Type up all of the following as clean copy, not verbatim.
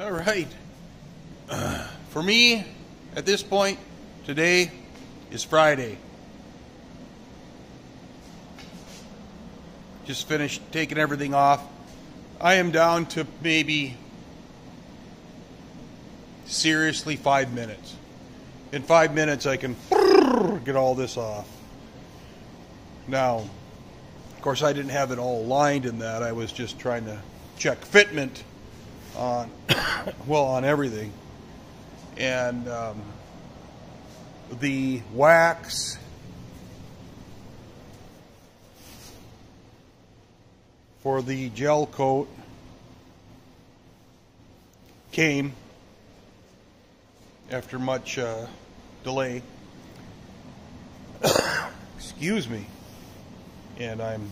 All right. For me, at this point, today is Friday. Just finished taking everything off. I am down to maybe seriously 5 minutes. In 5 minutes, I can get all this off. Now, of course, I didn't have it all lined in that. I was just trying to check fitment on, well, on everything. And the wax for the gel coat came after much delay. Excuse me. And I'm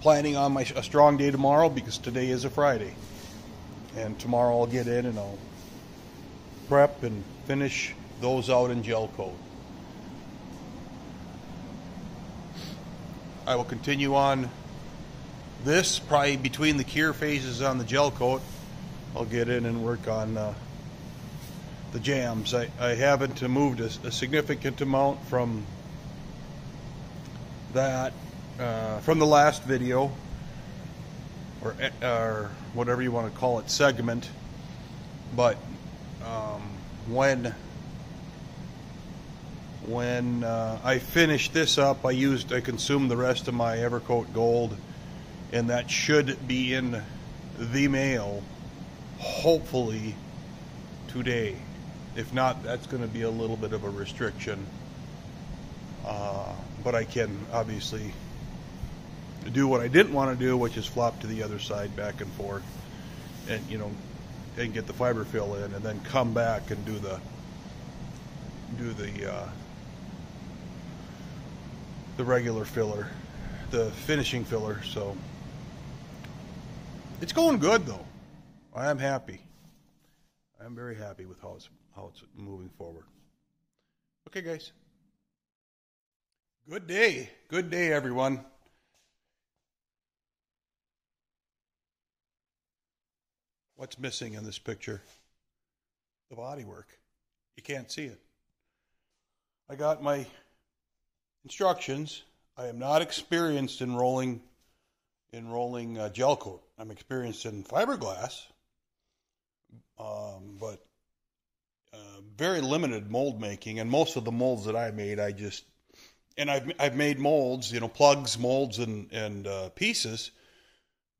planning on a strong day tomorrow because today is a Friday. And tomorrow I'll get in and I'll prep and finish those out in gel coat. I will continue on this, probably between the cure phases on the gel coat. I'll get in and work on the jams. I haven't moved a significant amount from that, from the last video, or whatever you want to call it, segment. But when I finished this up, I consumed the rest of my Evercoat Gold, and that should be in the mail, hopefully today. If not, that's going to be a little bit of a restriction. But I can obviously do what I didn't want to do, which is flop to the other side back and forth, and and get the fiber fill in, and then come back and do the regular filler, the finishing filler. So it's going good though. I am happy. I am very happy with how it's moving forward. Okay, guys. Good day, everyone. What's missing in this picture? The bodywork. You can't see it. I got my instructions. I am not experienced in rolling gel coat. I'm experienced in fiberglass, but very limited mold making. And most of the molds that I made, I've made molds, plugs, molds, and pieces,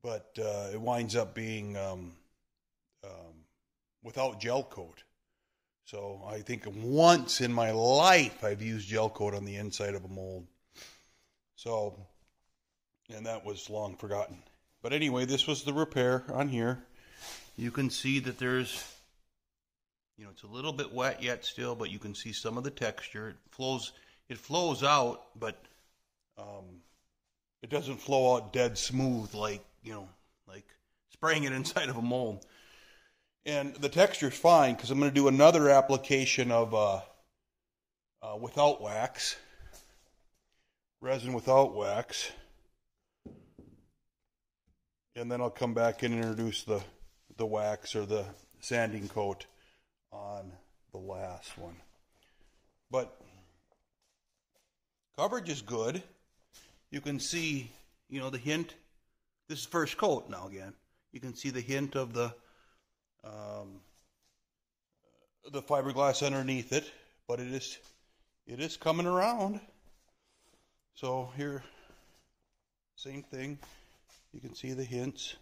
but it winds up being without gel coat. So I think once in my life I've used gel coat on the inside of a mold. So, and that was long forgotten. But anyway, this was the repair on here. You can see that there's, it's a little bit wet yet still, but you can see some of the texture. It flows out, but it doesn't flow out dead smooth like spraying it inside of a mold. And the texture's fine because I'm going to do another application of without wax, resin without wax, and then I'll come back and introduce the wax or the sanding coat on the last one. But coverage is good. You can see, the hint. This is first coat now again. You can see the hint of the fiberglass underneath it, but it is coming around. So here, same thing. You can see the hints,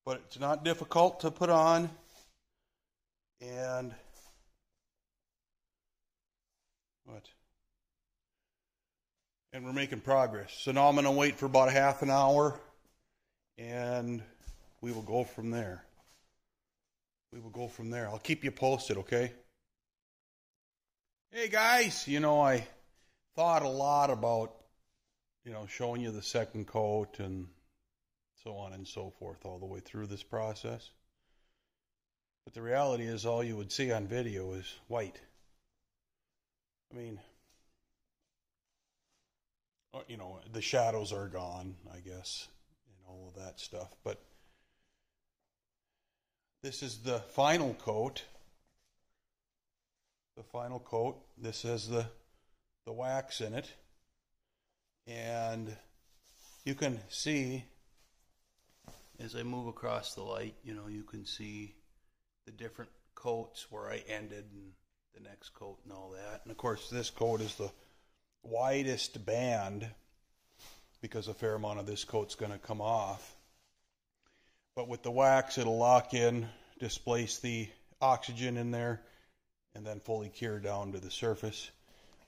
but it's not difficult to put on, and we're making progress. So now I'm going to wait for about a half an hour, and we will go from there. I'll keep you posted, okay? Hey guys, I thought a lot about, showing you the second coat and so on and so forth all the way through this process. But the reality is all you would see on video is white. I mean, the shadows are gone, I guess, and all of that stuff. But this is the final coat. The final coat. This has the wax in it. And you can see, as I move across the light, you know, you can see the different coats where I ended and the next coat and all that. And of course this coat is the widest band because a fair amount of this coat's going to come off. But with the wax, it'll lock in, displace the oxygen in there, and then fully cure down to the surface.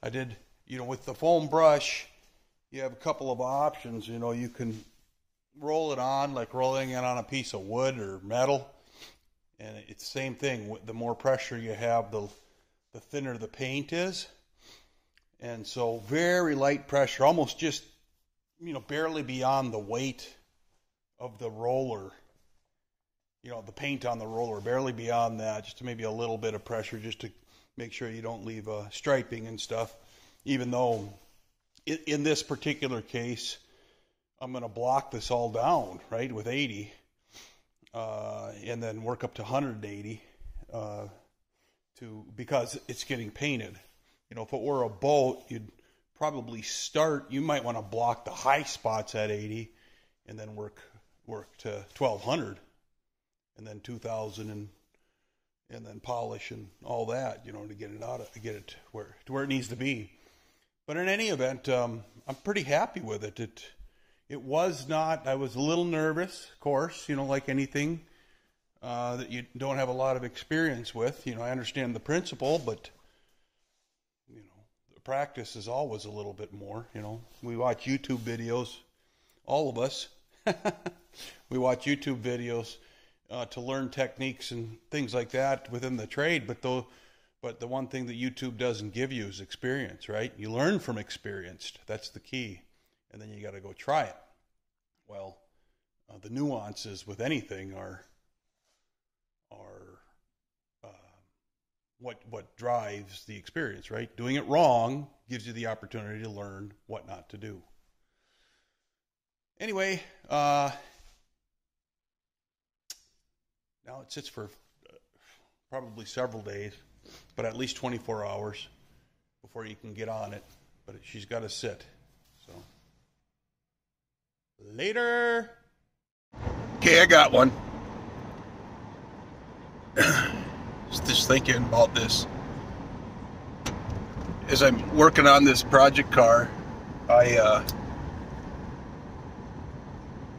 I did, you know, with the foam brush, you have a couple of options. You know, you can roll it on like rolling it on a piece of wood or metal, and it's the same thing. The more pressure you have, the thinner the paint is. And so very light pressure, almost just, you know, barely beyond the weight of the roller, you know, the paint on the roller, barely beyond that, just to maybe a little bit of pressure just to make sure you don't leave striping and stuff. Even though in this particular case, I'm going to block this all down, right, with 80, and then work up to 180 because it's getting painted. You know, if it were a boat, you'd probably start, you might want to block the high spots at 80 and then work to 1200 and then 2000 and then polish and all that, you know, to get it to where it needs to be. But in any event, I'm pretty happy with it. It was not, I was a little nervous, of course, you know, like anything that you don't have a lot of experience with. You know, I understand the principle, but, you know, the practice is always a little bit more, you know. We watch YouTube videos, all of us. We watch YouTube videos to learn techniques and things like that within the trade, but the one thing that YouTube doesn't give you is experience, right? You learn from experienced. That's the key. And then you got to go try it. Well, the nuances with anything are what drives the experience, right? Doing it wrong gives you the opportunity to learn what not to do. Anyway, now it sits for probably several days, but at least 24 hours before you can get on it. But she's got to sit. So later. Okay, I got one. Just thinking about this. As I'm working on this project car, I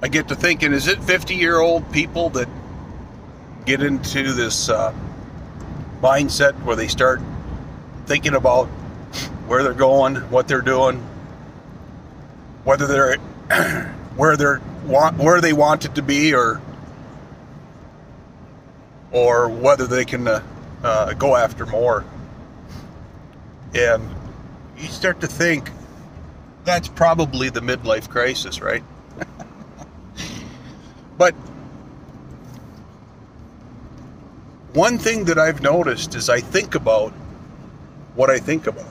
get to thinking, is it 50-year-old people that get into this mindset where they start thinking about where they're going, what they're doing, whether they're where they want it to be, or whether they can go after more. And you start to think that's probably the midlife crisis, right? But one thing that I've noticed is I think about what I think about.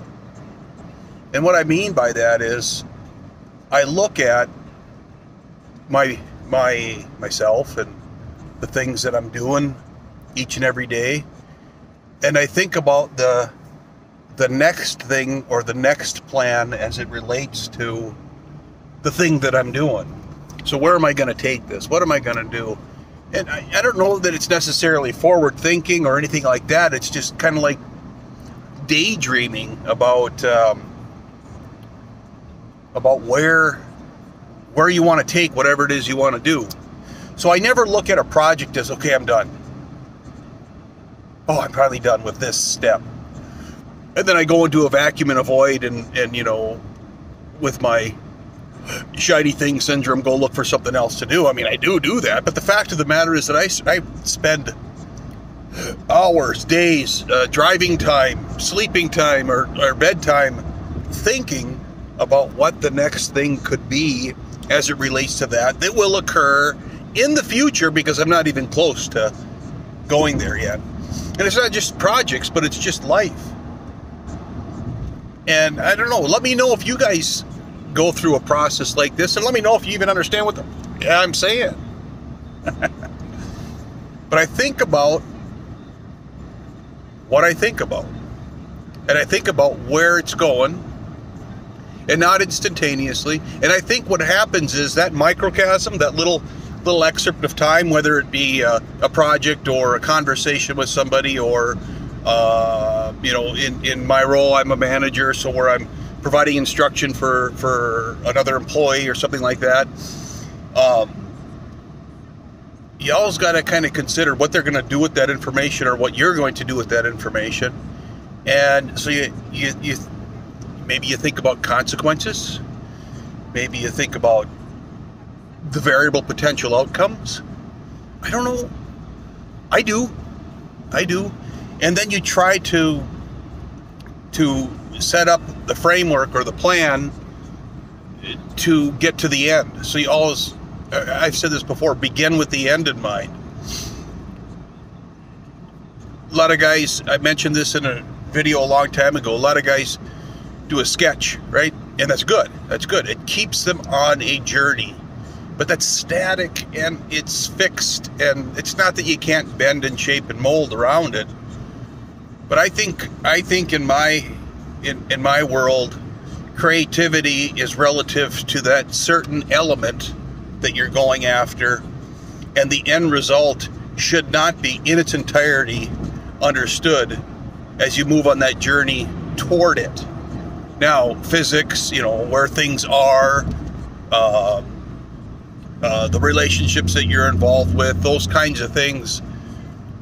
And what I mean by that is I look at myself and the things that I'm doing each and every day, and I think about the next thing or the next plan as it relates to the thing that I'm doing. So where am I going to take this? What am I going to do? And I don't know that it's necessarily forward thinking or anything like that. It's just kind of like daydreaming about where you want to take whatever it is you want to do. So I never look at a project as, okay, I'm done. Oh, I'm finally done with this step. And then I go into a vacuum and a void and you know, with my shiny thing syndrome, go look for something else to do. I mean, I do that, but the fact of the matter is that I spend hours, days, driving time, sleeping time, or bedtime thinking about what the next thing could be as it relates to that will occur in the future, because I'm not even close to going there yet. And it's not just projects, but it's just life. And I don't know, let me know if you guys go through a process like this, and let me know if you even understand what I'm saying. But I think about what I think about. And I think about where it's going, and not instantaneously. And I think what happens is that microcosm, that little excerpt of time, whether it be a project or a conversation with somebody, or in my role, I'm a manager, so where I'm providing instruction for another employee or something like that. You always got to kind of consider what they're going to do with that information, or what you're going to do with that information. And so you maybe you think about consequences. Maybe you think about the variable potential outcomes. I don't know. I do. And then you try to set up the framework or the plan to get to the end. So you always, I've said this before, begin with the end in mind. A lot of guys, I mentioned this in a video a long time ago, a lot of guys do a sketch, right? And that's good. That's good. It keeps them on a journey. But that's static and it's fixed, and it's not that you can't bend and shape and mold around it. But I think in my world, creativity is relative to that certain element that you're going after, and the end result should not be in its entirety understood as you move on that journey toward it. Now, physics, where things are, the relationships that you're involved with, those kinds of things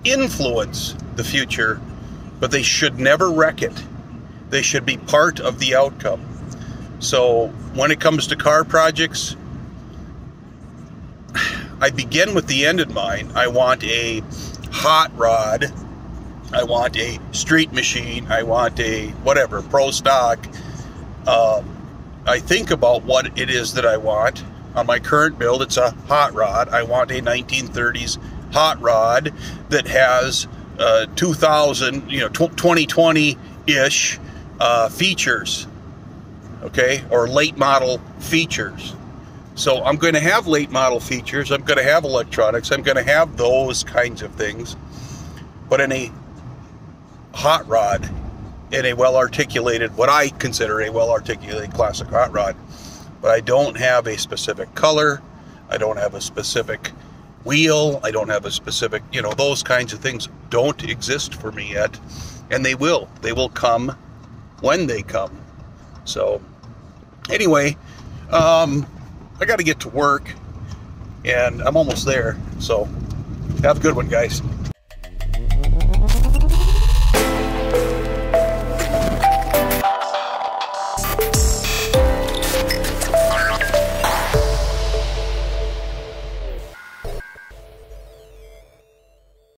influence the future, but they should never wreck it. They should be part of the outcome. So when it comes to car projects, I begin with the end in mind. I want a hot rod. I want a street machine. I want a whatever, pro stock. I think about what it is that I want. On my current build, it's a hot rod. I want a 1930s hot rod that has 2020-ish features, okay, or late model features. So I'm going to have late model features. I'm going to have electronics. I'm going to have those kinds of things. But in a hot rod, in a well-articulated, what I consider a well-articulated classic hot rod, but I don't have a specific color. I don't have a specific wheel. I don't have a specific, those kinds of things don't exist for me yet. And they will come when they come. So anyway, I got to get to work, and I'm almost there. So have a good one, guys.